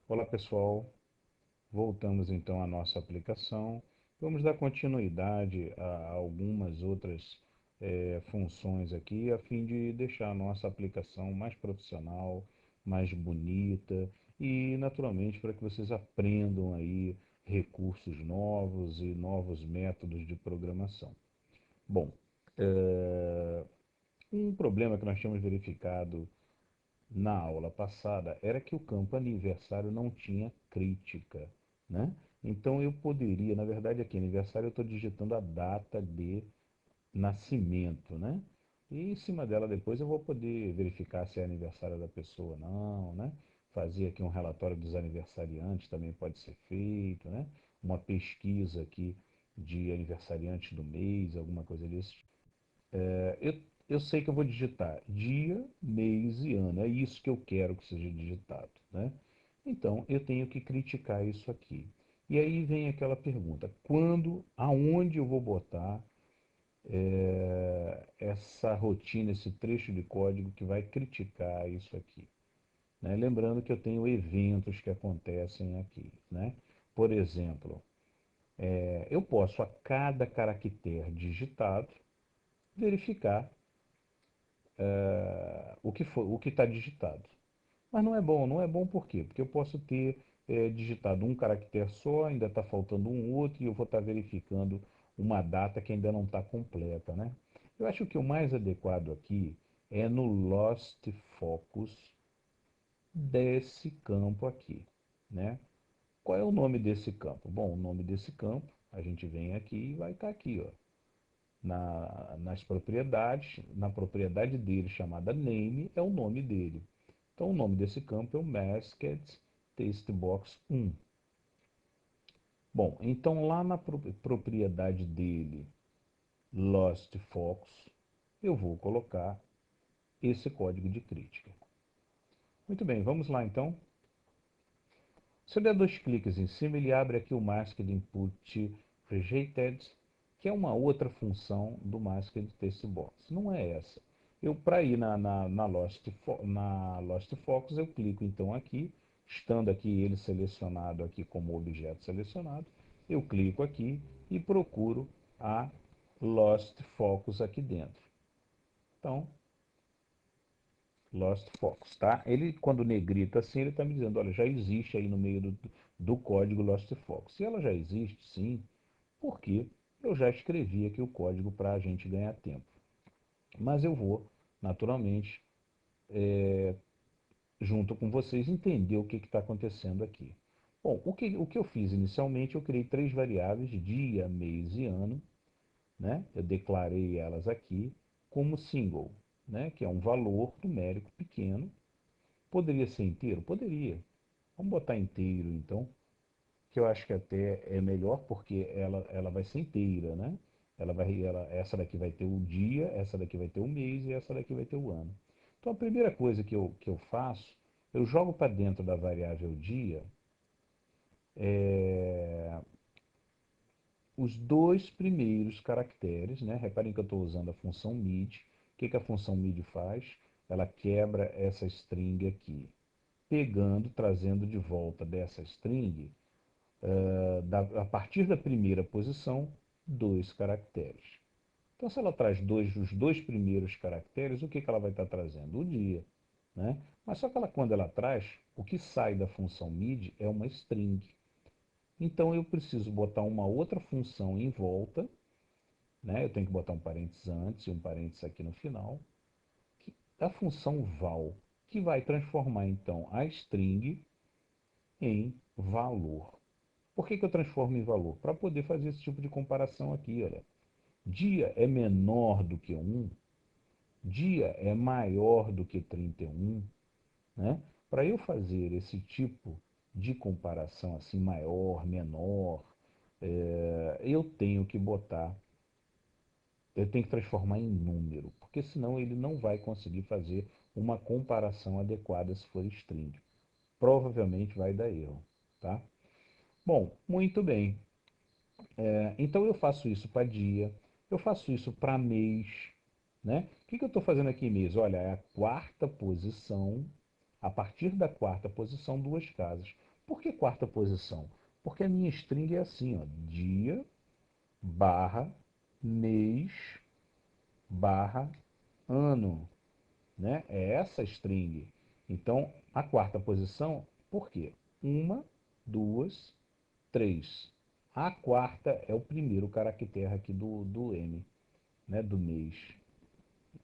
Olá pessoal, voltamos então à nossa aplicação. Vamos dar continuidade a algumas outras funções aqui, a fim de deixar a nossa aplicação mais profissional, mais bonita e, naturalmente, para que vocês aprendam aí recursos novos e novos métodos de programação. Bom, um problema que nós tínhamos verificado na aula passada era que o campo aniversário não tinha crítica, né? Então eu poderia, na verdade aqui aniversário eu estou digitando a data de nascimento, né? E em cima dela depois eu vou poder verificar se é aniversário da pessoa ou não, né? Fazer aqui um relatório dos aniversariantes também pode ser feito, né? Uma pesquisa aqui de aniversariantes do mês, alguma coisa desse tipo. Eu sei que eu vou digitar dia, mês e ano. É isso que eu quero que seja digitado, né? Então, eu tenho que criticar isso aqui. E aí vem aquela pergunta: quando, aonde eu vou botar essa rotina, esse trecho de código que vai criticar isso aqui? Né? Lembrando que eu tenho eventos que acontecem aqui, né? Por exemplo, eu posso a cada caractere digitado verificar o que foi, o que está digitado. Mas não é bom, não é bom por quê? Porque eu posso ter digitado um caractere só, ainda está faltando um outro, e eu vou estar verificando uma data que ainda não está completa, né? Eu acho que o mais adequado aqui é no Lost Focus desse campo aqui, né? Qual é o nome desse campo? Bom, o nome desse campo, a gente vem aqui e vai estar aqui, ó, nas propriedades, na propriedade dele chamada name, é o nome dele. Então o nome desse campo é o Masked Testbox 1. Bom, então lá na propriedade dele, Lost Focus, eu vou colocar esse código de crítica. Muito bem, vamos lá então. Se eu der dois cliques em cima, ele abre aqui o Masked Input Rejected, que é uma outra função do Masked Testbox. Não é essa. Eu, para ir na Lost Focus, eu clico então aqui, estando aqui ele selecionado aqui como objeto selecionado, eu clico aqui e procuro a Lost Focus aqui dentro. Então, Lost Focus, tá? Ele, quando negrita assim, ele está me dizendo, olha, já existe aí no meio do código Lost Focus. Se ela já existe, sim, porque eu já escrevi aqui o código para a gente ganhar tempo. Mas eu vou, naturalmente, junto com vocês, entender o que está acontecendo aqui. Bom, o que eu fiz inicialmente, eu criei três variáveis, dia, mês e ano, né? Eu declarei elas aqui como single, né? Que é um valor numérico pequeno. Poderia ser inteiro? Poderia. Vamos botar inteiro, então, que eu acho que até é melhor, porque ela vai ser inteira, né? Essa daqui vai ter o dia, essa daqui vai ter o mês e essa daqui vai ter o ano. Então, a primeira coisa que eu faço, eu jogo para dentro da variável dia os dois primeiros caracteres, né? Reparem que eu estou usando a função mid. O que a função mid faz? Ela quebra essa string aqui, pegando, trazendo de volta dessa string a partir da primeira posição, dois caracteres. Então, se ela traz os dois primeiros caracteres, o que ela vai estar trazendo? O dia. Né? Mas só que quando ela traz, o que sai da função mid é uma string. Então, eu preciso botar uma outra função em volta, né? Eu tenho que botar um parênteses antes e um parênteses aqui no final, a função val, que vai transformar, então, a string em valor. Por que eu transformo em valor? Para poder fazer esse tipo de comparação aqui, olha. Dia é menor do que 1, dia é maior do que 31, né? Para eu fazer esse tipo de comparação assim, maior, menor, eu tenho que eu tenho que transformar em número, porque senão ele não vai conseguir fazer uma comparação adequada se for string. Provavelmente vai dar erro, tá? Bom, muito bem. Então eu faço isso para dia, eu faço isso para mês, né? O que eu estou fazendo aqui em mês? Olha, é a quarta posição, a partir da quarta posição, duas casas. Por que quarta posição? Porque a minha string é assim, ó, dia, barra, mês, barra, ano, né? É essa string. Então, a quarta posição, por quê? Uma, duas, três. A quarta é o primeiro caractere aqui do M, né? Do mês.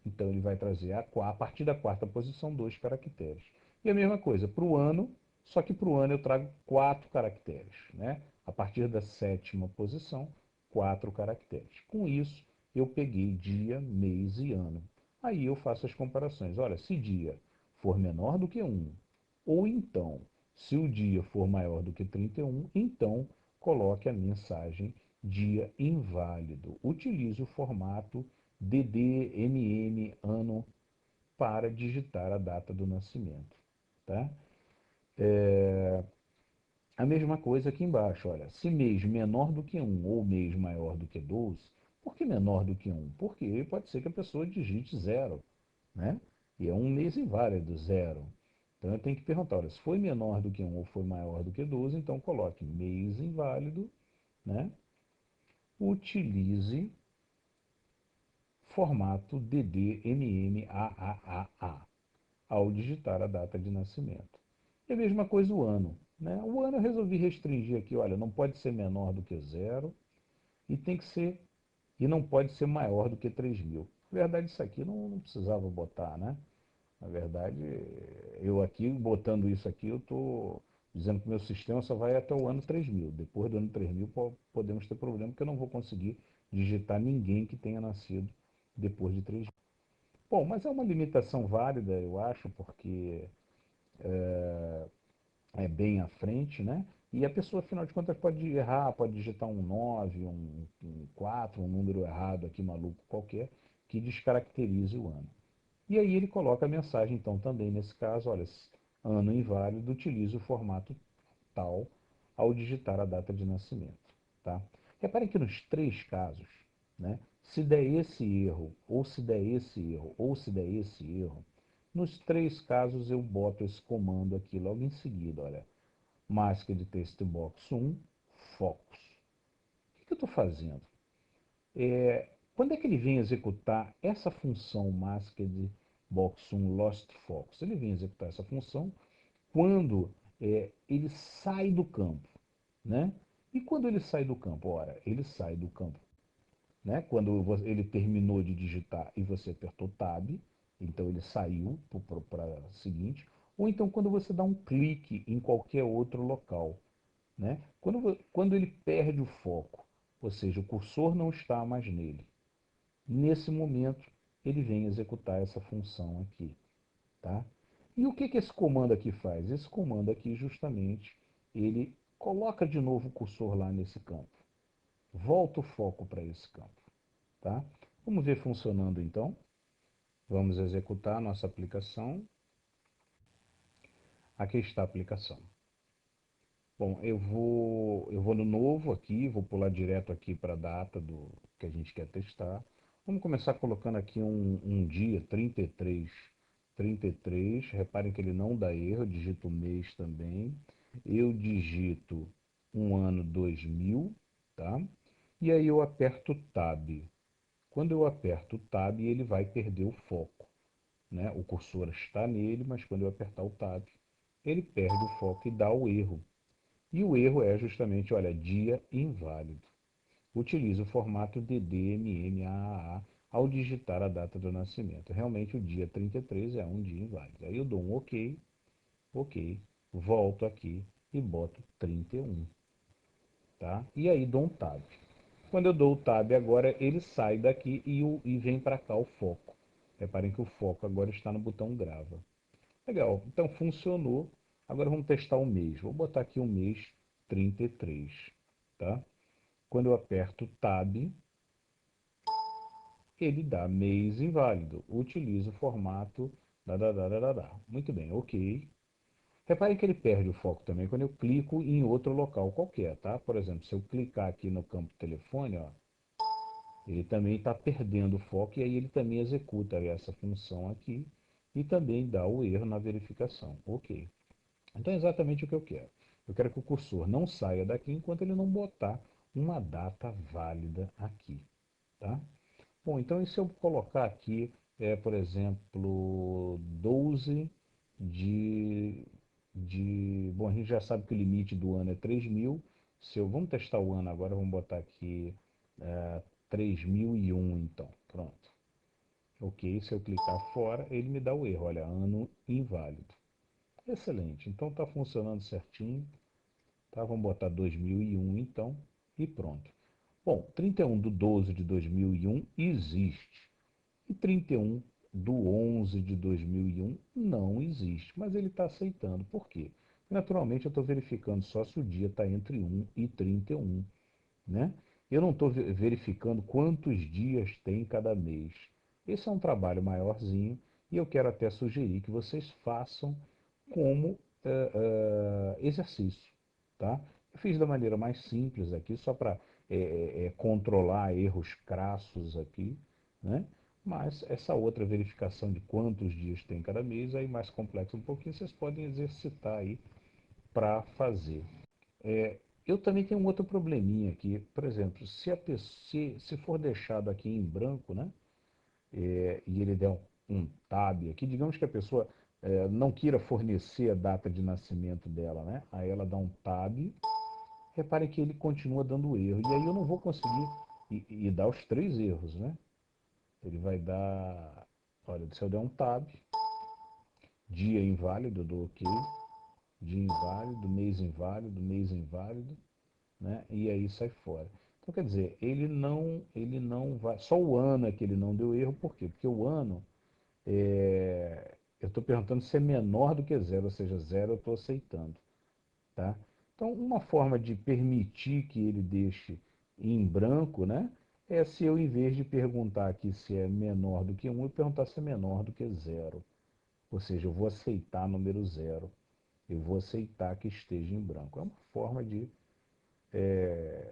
Então, ele vai trazer a partir da quarta posição, dois caracteres. E a mesma coisa para o ano, só que para o ano eu trago quatro caracteres, né? A partir da sétima posição, quatro caracteres. Com isso, eu peguei dia, mês e ano. Aí eu faço as comparações. Olha, se dia for menor do que um, ou então, se o dia for maior do que 31, então coloque a mensagem dia inválido. Utilize o formato DD, MM, ano para digitar a data do nascimento. Tá? A mesma coisa aqui embaixo, olha, se mês menor do que um ou mês maior do que 12, por que menor do que um? Porque pode ser que a pessoa digite zero, né? E é um mês inválido, zero. Então eu tenho que perguntar, olha, se foi menor do que um ou foi maior do que 12, então coloque mês inválido, né? Utilize formato DDMMAAA ao digitar a data de nascimento. E a mesma coisa o ano, né? O ano eu resolvi restringir aqui, olha, não pode ser menor do que zero e tem que ser e não pode ser maior do que 3.000. Na verdade, isso aqui não precisava botar, né? Na verdade, eu aqui, botando isso aqui, eu estou dizendo que meu sistema só vai até o ano 3.000. Depois do ano 3.000 podemos ter problema, porque eu não vou conseguir digitar ninguém que tenha nascido depois de 3.000. Bom, mas é uma limitação válida, eu acho, porque é bem à frente, né? E a pessoa, afinal de contas, pode errar, pode digitar um 9, um 4, um número errado aqui, maluco qualquer, que descaracterize o ano. E aí ele coloca a mensagem, então, também nesse caso, olha, ano inválido, utilize o formato tal ao digitar a data de nascimento. Tá? Reparem que nos três casos, né, se der esse erro, ou se der esse erro, ou se der esse erro, nos três casos eu boto esse comando aqui logo em seguida, olha, Masked Text Box 1, Focus. O que eu estou fazendo? Quando é que ele vem executar essa função Masked Box 1 Lost Focus? Ele vem executar essa função quando ele sai do campo, né? E quando ele sai do campo? Ora, ele sai do campo, né? Quando ele terminou de digitar e você apertou Tab, então ele saiu para a seguinte, ou então quando você dá um clique em qualquer outro local, né? Quando ele perde o foco, ou seja, o cursor não está mais nele, nesse momento ele vem executar essa função aqui. Tá? E o que, que esse comando aqui faz? Esse comando aqui, justamente, ele coloca de novo o cursor lá nesse campo. Volta o foco para esse campo. Tá? Vamos ver funcionando então. Vamos executar a nossa aplicação. Aqui está a aplicação. Bom, eu vou no novo aqui, vou pular direto aqui para a data do que a gente quer testar. Vamos começar colocando aqui um dia, 33. 33, reparem que ele não dá erro, eu digito o mês também. Eu digito um ano 2000, tá? E aí eu aperto Tab. Quando eu aperto Tab, ele vai perder o foco, né? O cursor está nele, mas quando eu apertar o Tab, ele perde o foco e dá o erro. E o erro é justamente, olha, dia inválido. Utilize o formato DDMMAA ao digitar a data do nascimento. Realmente o dia 33 é um dia inválido. Aí eu dou um OK, OK, volto aqui e boto 31. Tá? E aí dou um Tab. Quando eu dou o Tab agora, ele sai daqui e vem para cá o foco. Reparem que o foco agora está no botão grava. Legal, então funcionou. Agora vamos testar o mês. Vou botar aqui o mês 33, tá? Quando eu aperto Tab, ele dá mês inválido. Utiliza o formato Muito bem, ok. Reparem que ele perde o foco também quando eu clico em outro local qualquer, tá? Por exemplo, se eu clicar aqui no campo telefone, ó, ele também está perdendo o foco e aí ele também executa essa função aqui e também dá o erro na verificação. Ok. Então é exatamente o que eu quero. Eu quero que o cursor não saia daqui enquanto ele não botar uma data válida aqui, tá? Bom, então e se eu colocar aqui, por exemplo, 12 de, Bom, a gente já sabe que o limite do ano é 3.000. Vamos testar o ano agora, vamos botar aqui 3001, então. Pronto. Ok, se eu clicar fora, ele me dá o erro. Olha, ano inválido. Excelente, então está funcionando certinho. Tá? Vamos botar 2001 então, e pronto. Bom, 31 de 12 de 2001 existe. E 31 do 11 de 2001 não existe, mas ele está aceitando. Por quê? Naturalmente eu estou verificando só se o dia está entre 1 e 31, né? Eu não estou verificando quantos dias tem cada mês. Esse é um trabalho maiorzinho e eu quero até sugerir que vocês façam como exercício, tá? Eu fiz da maneira mais simples aqui, só para controlar erros crassos aqui, né? Mas essa outra verificação de quantos dias tem cada mês, aí mais complexo um pouquinho, vocês podem exercitar aí para fazer. É, eu também tenho um outro probleminha aqui. Por exemplo, se for deixado aqui em branco, né? E ele der um tab aqui, digamos que a pessoa não queira fornecer a data de nascimento dela, né? Aí ela dá um tab, repare que ele continua dando erro. E aí eu não vou conseguir, e dá os três erros, né? Ele vai dar, olha, se eu der um tab, dia inválido, eu dou ok, dia inválido, mês inválido, né? E aí sai fora. Então, quer dizer, ele não vai. Só o ano é que ele não deu erro, por quê? Porque o ano, eu estou perguntando se é menor do que zero, ou seja, zero eu estou aceitando, tá? Então, uma forma de permitir que ele deixe em branco, né? É se eu, em vez de perguntar aqui se é menor do que um, eu perguntar se é menor do que zero. Ou seja, eu vou aceitar número zero. Eu vou aceitar que esteja em branco. É uma forma de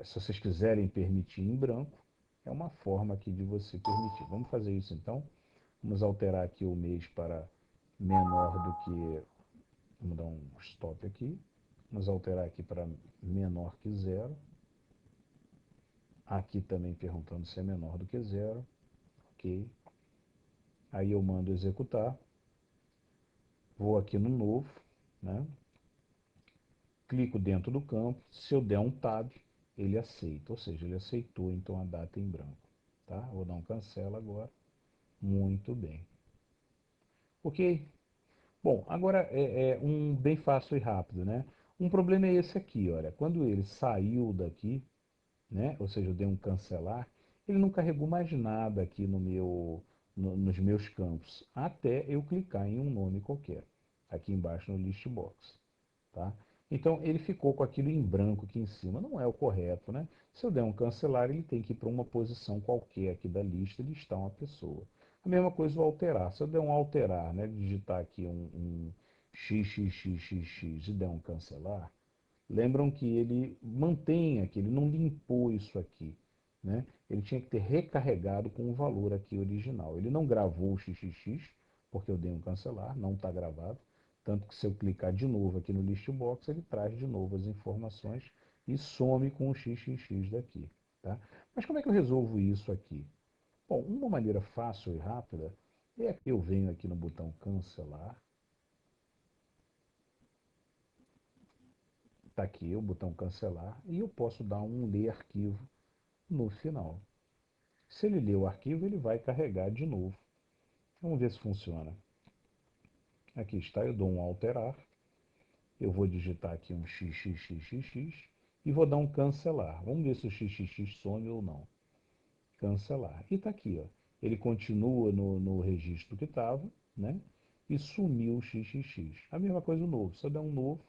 se vocês quiserem permitir em branco, é uma forma aqui de você permitir. Vamos fazer isso então. Vamos alterar aqui o mês para menor do que. Vamos dar um stop aqui. Vamos alterar aqui para menor que zero. Aqui também perguntando se é menor do que zero. Ok. Aí eu mando executar. Vou aqui no novo, né? Clico dentro do campo. Se eu der um tab, ele aceita. Ou seja, ele aceitou então a data em branco. Tá? Vou dar um cancela agora. Muito bem. Ok? Bom, agora é um bem fácil e rápido, né? Um problema é esse aqui, olha. Quando ele saiu daqui, né? Ou seja, eu dei um cancelar, ele não carregou mais nada aqui nos meus campos, até eu clicar em um nome qualquer, aqui embaixo no list box, tá? Então ele ficou com aquilo em branco aqui em cima, não é o correto, né? Se eu der um cancelar, ele tem que ir para uma posição qualquer aqui da lista e listar uma pessoa. A mesma coisa o alterar. Se eu der um alterar, né, digitar aqui um xxxxx e der um cancelar, lembram que ele mantém aqui, ele não limpou isso aqui, né? Ele tinha que ter recarregado com o valor aqui original. Ele não gravou o xxx, porque eu dei um cancelar, não está gravado. Tanto que se eu clicar de novo aqui no list box, ele traz de novo as informações e some com o xxx daqui, tá? Mas como é que eu resolvo isso aqui? Bom, uma maneira fácil e rápida é que eu venho aqui no botão cancelar, está aqui o botão cancelar, e eu posso dar um ler arquivo no final. Se ele ler o arquivo, ele vai carregar de novo. Vamos ver se funciona. Aqui está, eu dou um alterar, eu vou digitar aqui um xxxxx e vou dar um cancelar. Vamos ver se o xxx some ou não. Cancelar. E está aqui, ó. Ele continua no registro que estava, né? E sumiu o xxx. A mesma coisa o novo. Se eu der um novo,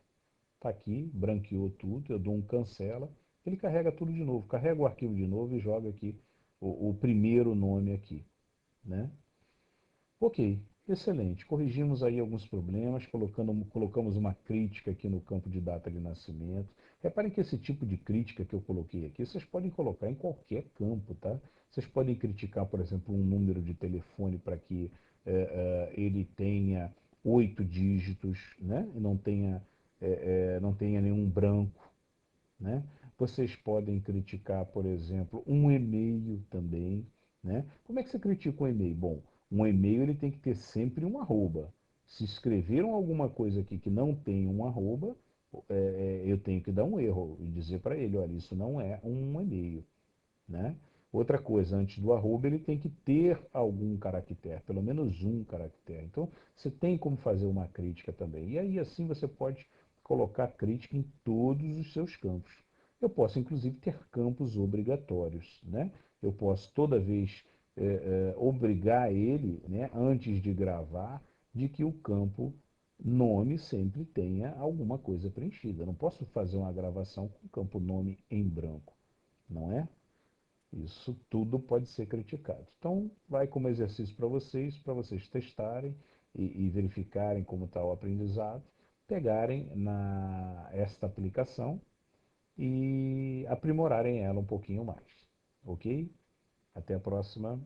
está aqui, branqueou tudo, eu dou um cancela, ele carrega tudo de novo. Carrega o arquivo de novo e joga aqui o primeiro nome aqui, né? Ok, excelente. Corrigimos aí alguns problemas, colocamos uma crítica aqui no campo de data de nascimento. Reparem que esse tipo de crítica que eu coloquei aqui, vocês podem colocar em qualquer campo, tá? Vocês podem criticar, por exemplo, um número de telefone para que ele tenha 8 dígitos, né? E não tenha não tenha nenhum branco, né? Vocês podem criticar, por exemplo, um e-mail também, né? Como é que você critica um e-mail? Bom, um e-mail ele tem que ter sempre um arroba. Se escreveram alguma coisa aqui que não tem um arroba, eu tenho que dar um erro e dizer para ele, olha, isso não é um e-mail, né? Outra coisa, antes do arroba ele tem que ter algum caractere, pelo menos um caractere. Então, você tem como fazer uma crítica também. E aí, assim, você pode colocar crítica em todos os seus campos. Eu posso, inclusive, ter campos obrigatórios, né? Eu posso, toda vez, obrigar ele, né, antes de gravar, de que o campo nome sempre tenha alguma coisa preenchida. Eu não posso fazer uma gravação com o campo nome em branco, não é? Isso tudo pode ser criticado. Então, vai como exercício para vocês testarem e verificarem como está o aprendizado, pegarem esta aplicação e aprimorarem ela um pouquinho mais. Ok? Até a próxima.